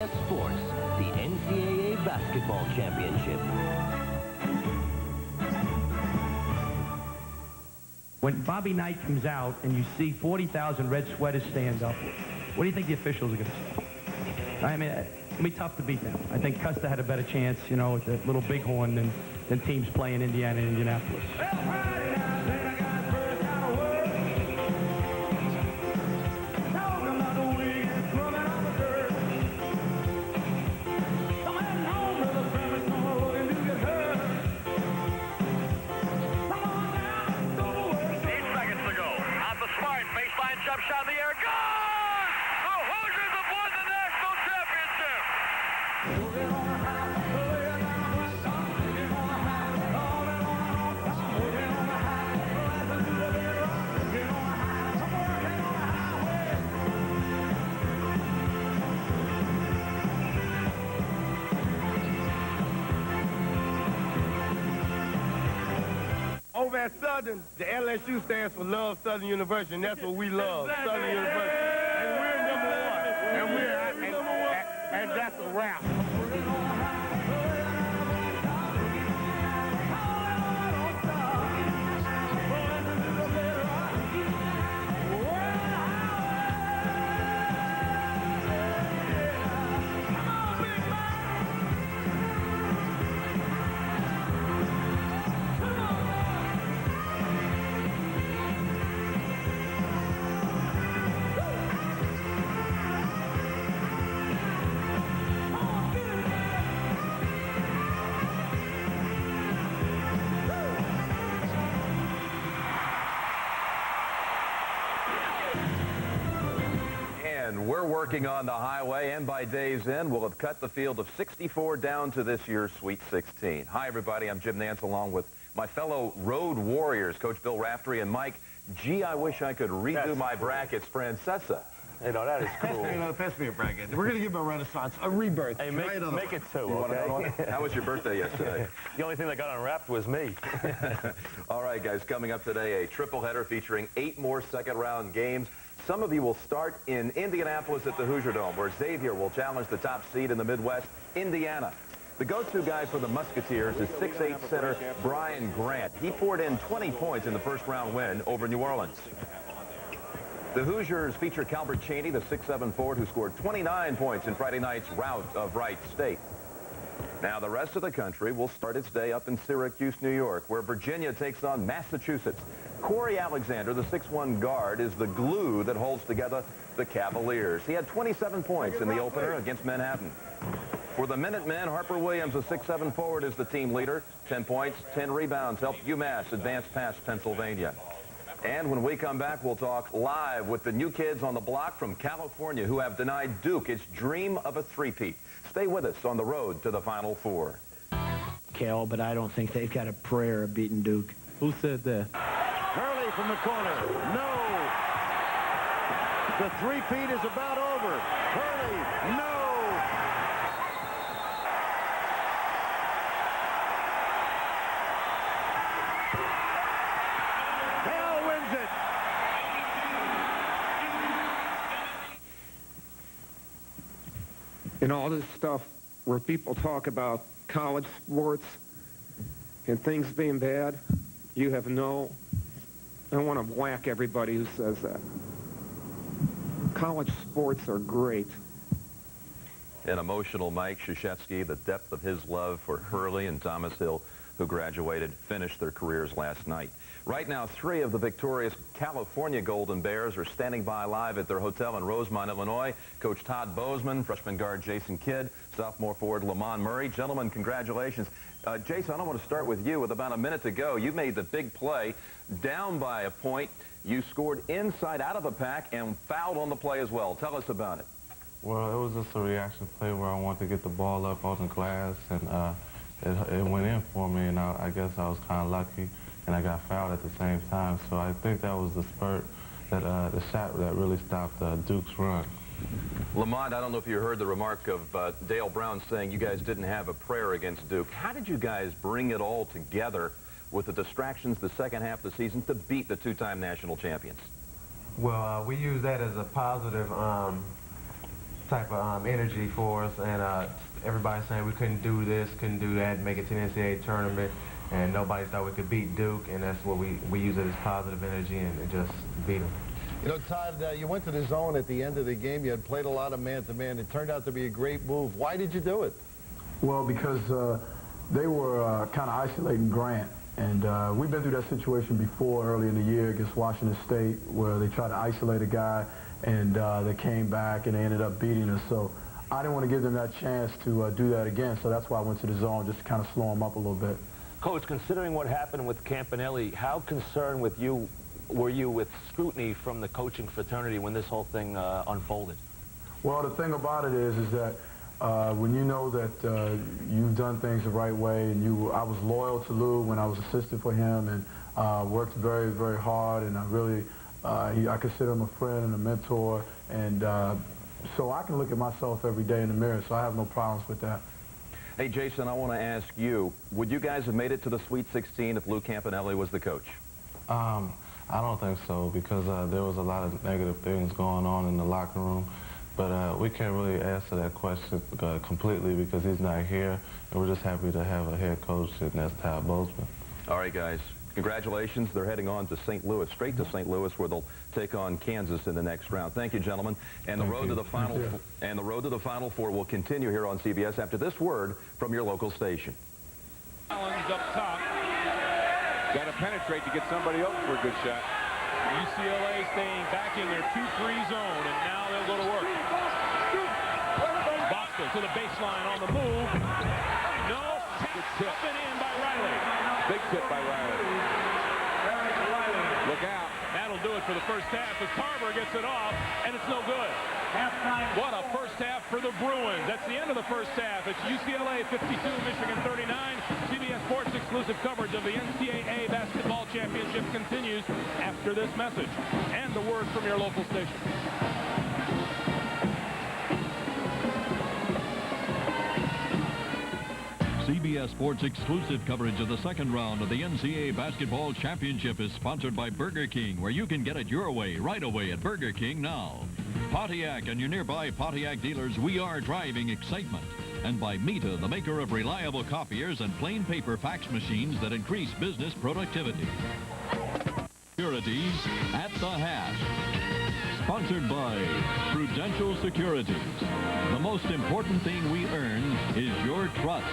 Sports, the NCAA Basketball Championship. When Bobby Knight comes out and you see 40,000 red sweaters stand up, what do you think the officials are going to say? I mean, it'll be tough to beat them. I think Custer had a better chance, you know, with the little bighorn than teams playing Indiana and Indianapolis. Jump shot in the air, gone! The Hoosiers have won the national championship! Over at Southern, the LSU stands for Love Southern University, and that's what we love, Southern University. And we're number one. And that's a wrap. We're working on the highway, and by day's end, we'll have cut the field of 64 down to this year's Sweet 16. Hi, everybody. I'm Jim Nance, along with my fellow road warriors, Coach Bill Raftery and Mike. Gee, I wish I could redo my brackets, Francesa. You know, that is cool. You know, pass me a bracket. We're going to give him a renaissance, a rebirth. Hey, make it two, okay? How was your birthday yesterday? The only thing that got unwrapped was me. All right, guys, coming up today, a triple header featuring 8 more second-round games. Some of you will start in Indianapolis at the Hoosier Dome, where Xavier will challenge the top seed in the Midwest, Indiana. The go-to guy for the Musketeers is 6'8" center Brian Grant. He poured in 20 points in the first-round win over New Orleans. The Hoosiers feature Calbert Cheney, the 6'7" forward who scored 29 points in Friday night's rout of Wright State. Now, the rest of the country will start its day up in Syracuse, New York, where Virginia takes on Massachusetts. Corey Alexander, the 6'1" guard, is the glue that holds together the Cavaliers. He had 27 points in the opener against Manhattan. For the Minutemen, Harper Williams, a 6'7" forward, is the team leader. 10 points, 10 rebounds, helped UMass advance past Pennsylvania. And when we come back, we'll talk live with the new kids on the block from California who have denied Duke its dream of a three-peat. Stay with us on the road to the Final Four. Cal, but I don't think they've got a prayer of beating Duke. Who said that? Hurley from the corner. No. The three-peat is about over. Hurley, no. Cal wins it. In all this stuff where people talk about college sports and things being bad, you have no... I want to whack everybody who says that. College sports are great. An emotional Mike Krzyzewski, the depth of his love for Hurley and Thomas Hill, who graduated, finished their careers last night. Right now, 3 of the victorious California Golden Bears are standing by live at their hotel in Rosemont, Illinois. Coach Todd Bozeman, freshman guard Jason Kidd, sophomore forward Lamont Murray. Gentlemen, congratulations. Jason, I want to start with you. With about a minute to go, you made the big play. Down by a point, you scored inside out of the pack and fouled on the play as well. Tell us about it. Well, it was just a reaction play where I wanted to get the ball up on the glass, and it went in for me, and I guess I was kind of lucky, and I got fouled at the same time. So I think that was the spurt, that the shot that really stopped Duke's run. Lamont, I don't know if you heard the remark of Dale Brown saying you guys didn't have a prayer against Duke. How did you guys bring it all together with the distractions the second half of the season to beat the 2-time national champions? Well, we use that as a positive type of energy for us, and everybody saying we couldn't do this, couldn't do that, make it to the NCAA tournament, and nobody thought we could beat Duke, and that's what we use it as positive energy and just beat them. You know, Todd, you went to the zone at the end of the game. You had played a lot of man-to-man. It turned out to be a great move. Why did you do it? Well, because they were kind of isolating Grant. And we've been through that situation before early in the year against Washington State, where they tried to isolate a guy, and they came back and they ended up beating us. So I didn't want to give them that chance to do that again. So that's why I went to the zone, just to kind of slow them up a little bit. Coach, considering what happened with Campanelli, how concerned were you with scrutiny from the coaching fraternity when this whole thing unfolded? Well, the thing about it is that when you know that you've done things the right way, and I was loyal to Lou when I was assistant for him, and worked very, very hard, and I really, I consider him a friend and a mentor, and so I can look at myself every day in the mirror, so I have no problems with that. Hey, Jason, I want to ask you, would you guys have made it to the Sweet 16 if Lou Campanelli was the coach? I don't think so, because there was a lot of negative things going on in the locker room. But we can't really answer that question completely because he's not here, and we're just happy to have a head coach, and that's Todd Bozeman. All right, guys. Congratulations. They're heading on to St. Louis, straight to St. Louis, where they'll take on Kansas in the next round. Thank you, gentlemen. And the road to the Final Four will continue here on CBS after this word from your local station. Collins up top. Got to penetrate to get somebody open for a good shot. UCLA staying back in their 2-3 zone, and now they'll go to work. Bosco to the baseline on the move. No, good tip. And in by Riley. Big tip by Riley. Look out. That'll do it for the first half as Tarver gets it off, and it's no good. What a first half for the Bruins. That's the end of the first half. It's UCLA 52, Michigan 39. CBS Sports exclusive coverage of the NCAA Basketball Championship continues after this message and the word from your local station. CBS Sports exclusive coverage of the second round of the NCAA Basketball Championship is sponsored by Burger King, where you can get it your way right away at Burger King now. Pontiac and your nearby Pontiac dealers, we are driving excitement. And by Mita, the maker of reliable copiers and plain paper fax machines that increase business productivity. Securities at the hash. Sponsored by Prudential Securities. The most important thing we earn is your trust.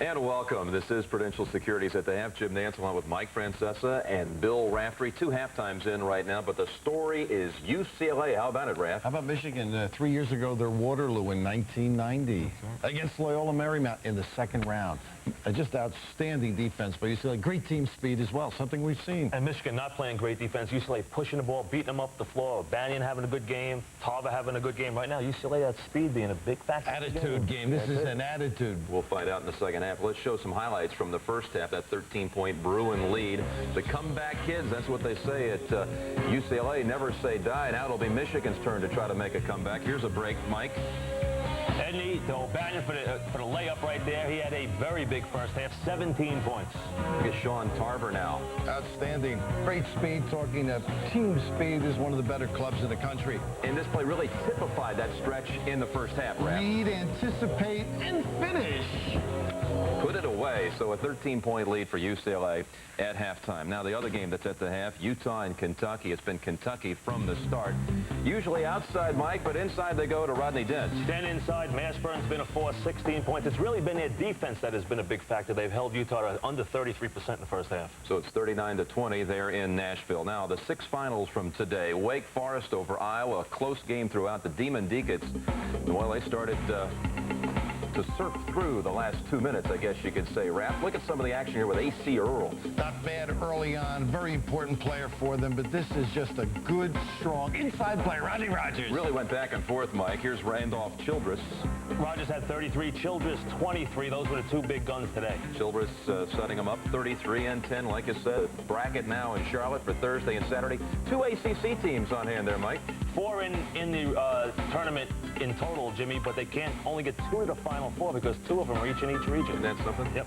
And welcome. This is Prudential Securities at the half. Jim Nance along with Mike Francesa and Bill Raftery. 2 halftimes in right now, but the story is UCLA. How about it, Raf? How about Michigan? 3 years ago, their Waterloo in 1990 against Loyola Marymount in the second round. Just outstanding defense by UCLA. Great team speed as well, something we've seen. And Michigan not playing great defense. UCLA pushing the ball, beating them up the floor. Banyan having a good game. Tarver having a good game. Right now, UCLA, that speed being a big factor. Attitude game. This is an attitude. We'll find out in the second half. Let's show some highlights from the first half, that 13-point Bruin lead. The comeback kids, that's what they say at UCLA. Never say die. Now it'll be Michigan's turn to try to make a comeback. Here's a break, Mike. Eddie O'Banion for the layup right there. He had a very big first half, 17 points. Look at Sean Tarver now. Outstanding. Great speed. Talking of team speed, is one of the better clubs in the country. And this play really typified that stretch in the first half, Raf. Lead, anticipate, and finish. Put it away. So a 13-point lead for UCLA at halftime. Now the other game that's at the half, Utah and Kentucky. It's been Kentucky from the start. Usually outside, Mike, but inside they go to Rodney Dent. 10 inside. Mashburn's been a force, 16 points. It's really been their defense that has been a big factor. They've held Utah to under 33% in the first half. So it's 39-20 there in Nashville. Now the 6 finals from today. Wake Forest over Iowa. A close game throughout. The Demon Deacons, well, they started to surf through the last 2 minutes, I guess you could say. Raph, look at some of the action here with A.C. Earl. Not bad early on. Very important player for them, but this is just a good, strong inside play. Rodney Rogers. Really went back and forth, Mike. Here's Randolph Childress. Rogers had 33. Childress, 23. Those were the 2 big guns today. Childress setting them up 33 and 10, like I said. Bracket now in Charlotte for Thursday and Saturday. 2 ACC teams on hand there, Mike. 4 in the tournament in total, Jimmy, but they can't only get 2 to the Final Four because 2 of them are each in each region. Isn't that something? Yep.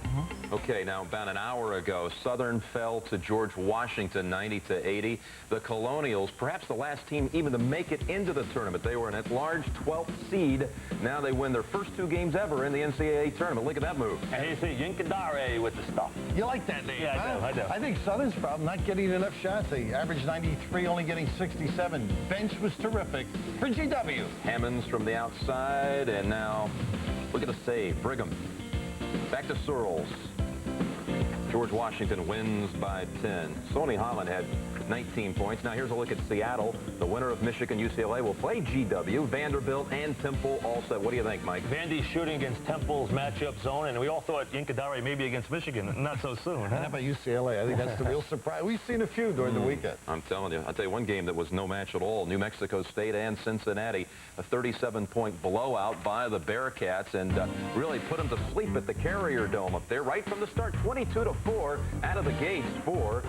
Okay, now about an hour ago, Southern fell to George Washington 90-80. The Colonials, perhaps the last team even to make it into the tournament. They were an at-large 12th seed. Now they win their first 2 games ever in the NCAA tournament. Look at that move. And you see Yinkadare with the stuff. You like that name? Yeah, I do. I think Southern's problem, not getting enough shots. They averaged 93, only getting 67. Bench was terrific for GW. Hammonds from the outside, and now look at the save. Brigham. Back to Searles. George Washington wins by 10. Sonny Holland had 19 points. Now here's a look at Seattle. The winner of Michigan UCLA will play GW. Vanderbilt and Temple all set. What do you think, Mike? Vandy's shooting against Temple's matchup zone, and we all thought Yinkadare maybe against Michigan. Not so soon. Huh? How about UCLA? I think that's the real surprise. We've seen a few during the weekend. I'm telling you. I'll tell you one game that was no match at all. New Mexico State and Cincinnati. A 37-point blowout by the Bearcats, and really put them to sleep at the Carrier Dome up there right from the start. 22-4 out of the gates for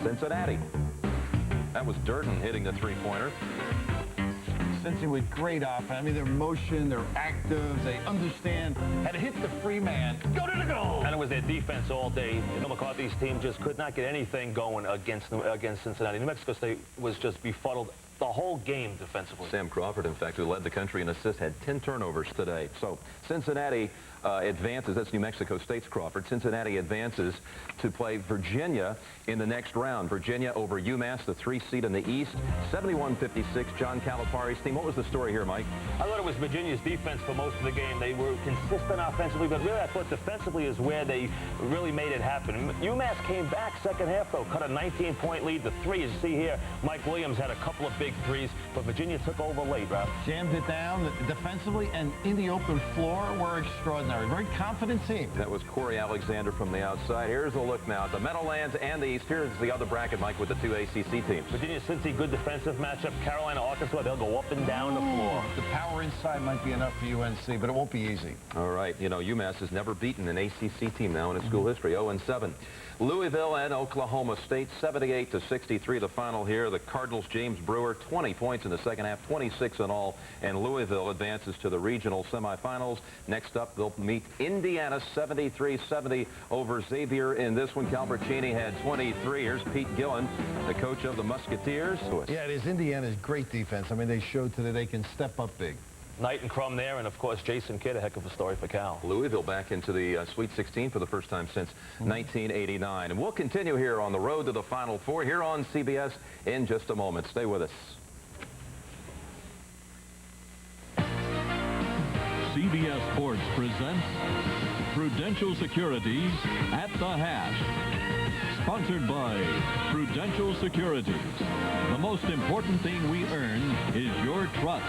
Cincinnati. That was Durden hitting the three-pointer. Cincy with great offense. I mean, their motion, they're active, they understand how to hit the free man. Go to the goal! And it was their defense all day. Bill McCarthy's team just could not get anything going against Cincinnati. New Mexico State was just befuddled the whole game defensively. Sam Crawford, in fact, who led the country in assists, had 10 turnovers today. So Cincinnati advances. That's New Mexico State's Crawford. Cincinnati advances to play Virginia in the next round. Virginia over UMass, the 3 seed in the East. 71-56, John Calipari's team. What was the story here, Mike? I thought it was Virginia's defense for most of the game. They were consistent offensively, but really I thought defensively is where they really made it happen. UMass came back second half, though, cut a 19-point lead to 3. As you see here, Mike Williams had a couple of big threes, but Virginia took over late, Rob. Jammed it down defensively, and in the open floor were extraordinary. Very confident team. That was Corey Alexander from the outside. Here's a look now at the Meadowlands and the East. Here's the other bracket, Mike, with the 2 ACC teams. Virginia, Cincy, good defensive matchup. Carolina, Arkansas, they'll go up and down the floor. The power inside might be enough for UNC, but it won't be easy. All right. You know, UMass has never beaten an ACC team now in its school history, 0-7. Louisville and Oklahoma State, 78-63, the final here. The Cardinals, James Brewer, 20 points in the second half, 26 in all, and Louisville advances to the regional semifinals. Next up, they'll meet Indiana, 73-70 over Xavier in this one. Calbert Cheney had 23. Here's Pete Gillen, the coach of the Musketeers. Yeah, it is Indiana's great defense. I mean, they showed today they can step up big. Knight and Crum there, and of course Jason Kidd, a heck of a story for Cal. Louisville back into the Sweet 16 for the first time since 1989. And we'll continue here on the road to the Final Four here on CBS in just a moment. Stay with us. CBS Sports presents Prudential Securities at the Hash. Sponsored by Prudential Securities. The most important thing we earn is your trust.